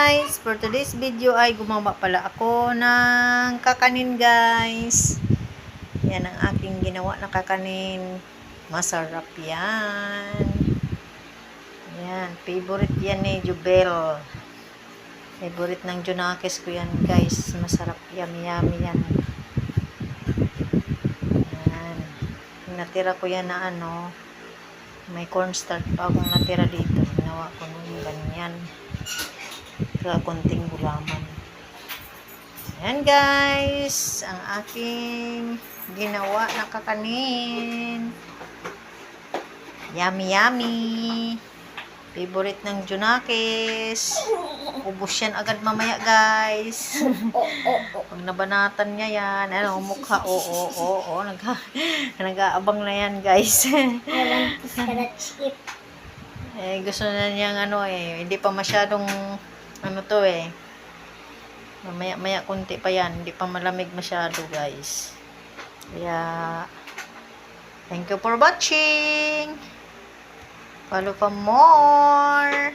guys! For today's video ay gumawa pala ako ng kakanin guys. Yan ang aking ginawa na kakanin. Masarap yan. Yan. Favorite yan ni Jubel. Favorite ng Junakis ko yan guys. Masarap. Yummy yan. Yan. Natira ko yan na may cornstarch pa akong natira dito. Ginawa ko nung ganyan. Kaya konting gulaman. Ayan guys, ang aking ginawa na kakanin. Yummy. Favorite ng Junakis. Ubus yan agad mamaya guys. Pag nabanatan niya yan, mukha, oo. Nag-aabang na yan guys. Gusto na niyang hindi pa masyadong mamaya kunti pa yan, hindi pa malamig masyado guys. Kaya thank you for watching. Follow for more.